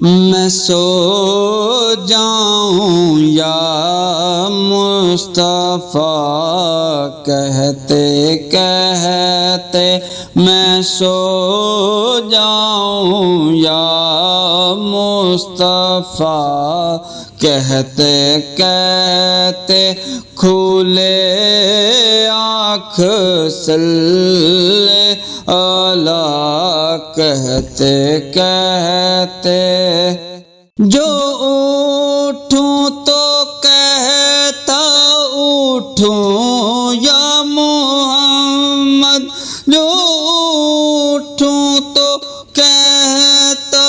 میں سو جاؤں یا مصطفیٰ کہتے کہتے میں سو جاؤں یا مصطفیٰ کہتے کہتے کھولے آنکھ صلی اللہ کہتے کہتے جو اٹھوں تو کہتا اٹھوں یا محمد جو اٹھوں تو کہتا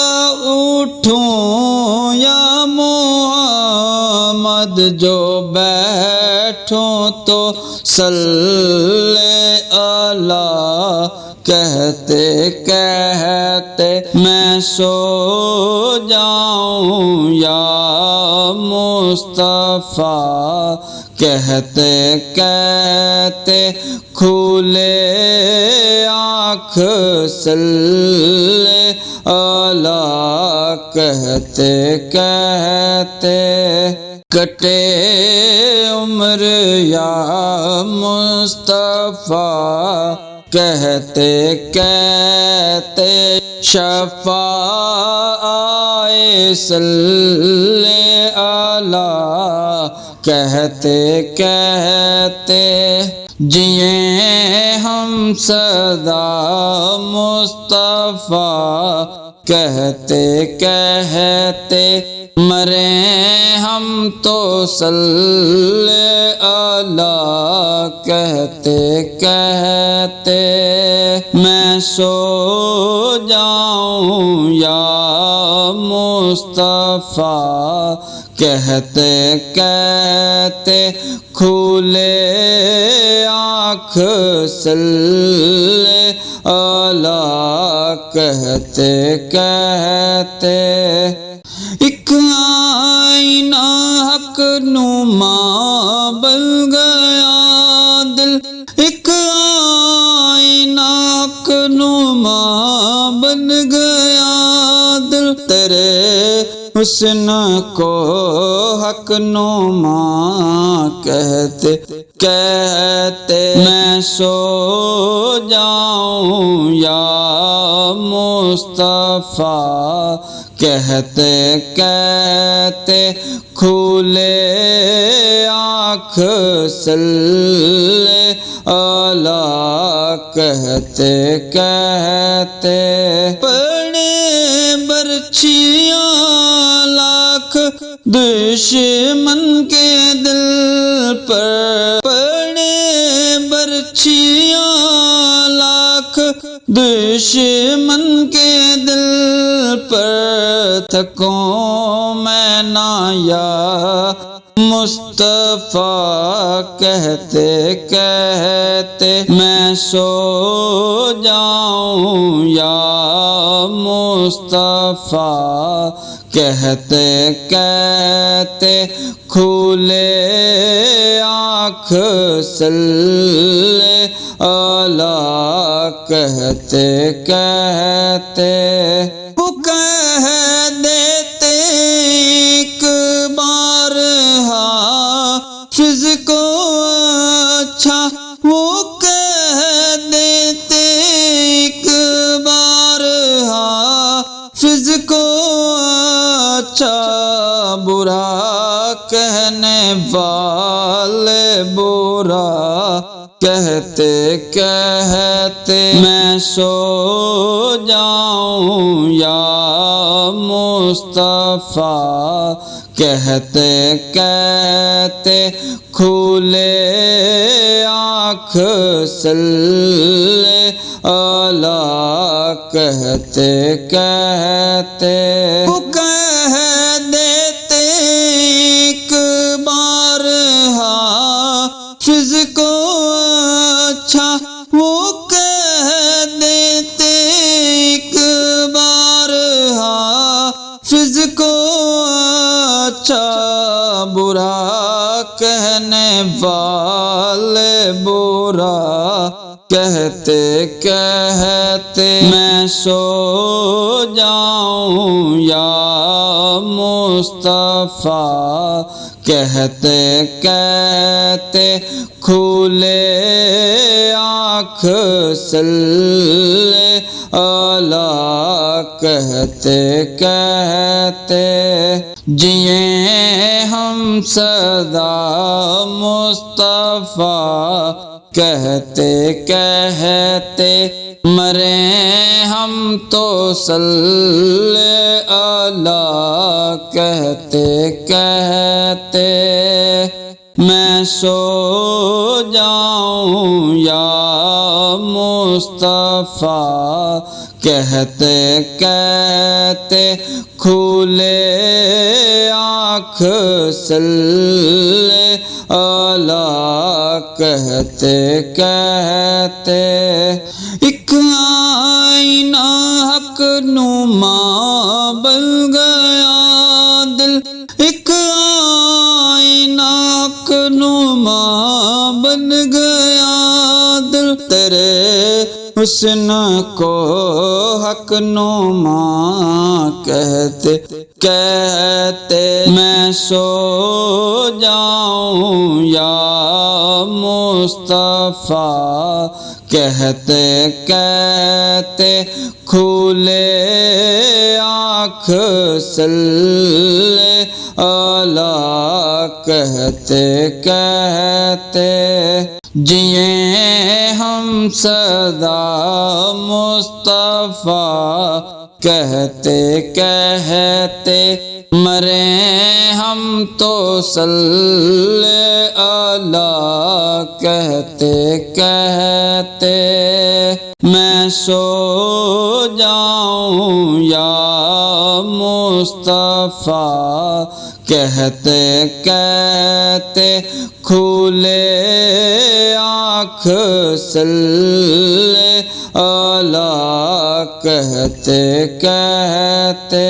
اٹھوں یا محمد جو بیٹھوں تو صلی اللہ کہتے کہتے میں سو جاؤں یا مصطفیٰ کہتے کہتے کھولے آنکھ صلی اللہ کہتے کہتے کٹے عمر یا مصطفیٰ کہتے کہتے شفاعِ صلی اللہ کہتے کہتے جئیں ہم سدا مصطفیٰ کہتے کہتے مریں ہم تو صلی اللہ کہتے کہتے میں سو جاؤں یا مصطفیٰ کہتے کہتے کھولے آنکھ صلی اللہ کہتے کہتے ایک آئینہ حق نما بن گیا دل ایک آئینہ حق نما بن گیا دل تیرے حسن کو حق نما کہتے کہتے میں سو جاؤں یا مصطفیٰ کہتے کہتے کھولے آنکھ صلی اللہ کہتے کہتے پڑے برچھیاں لاکھ دشمن کے دل پر پڑے برچھیاں لاکھ دشمن کے دل پر تھکوں میں نہ یا مصطفیٰ کہتے کہتے میں سو جاؤں یا مصطفیٰ کہتے کہتے کھولے آنکھ صلی اللہ کہتے کہتے وہ کہہ دیتے ایک بار حافظ کو اچھا وہ کہہ دیتے ایک بار حافظ کو اچھا برا کہنے والے برا کہتے کہتے میں سو جاؤں یا مصطفیٰ کہتے کہتے کھولے آنکھ صلی اللہ کہتے کہتے وہ کہہ دیتے ایک بار حافظ کو اچھا وہ کہہ دیتے ایک بار حافظ کو اچھا برا کہنے والے برا کہتے کہتے میں سو جاؤں یا مصطفیٰ، کہتے کہتے کھولے آنکھ صلی اللہ، کہتے کہتے جئیں ہم سدا مصطفیٰ، کہتے کہتے مریں ہم تو صلی اللہ، کہتے کہتے میں سو جاؤں یا مصطفیٰ، کہتے کہتے کھولے آنکھ صلی اللہ، کہتے کہتے ایک آئینہ حق نما بن گیا دل، ایک آئینہ حق نما بن گیا دل، تیرے حسن کو حق نما کہتے کہتے میں سو جاؤں یا مصطفیٰ، کہتے کہتے کھولے آنکھ صلی اللہ، کہتے کہتے جئیں ہم سدا مصطفیٰ، کہتے کہتے مریں ہم تو صلی اللہ، کہتے کہتے میں سو جاؤں یا مصطفیٰ، کہتے کہتے کھولے آنکھ صلی اللہ، کہتے کہتے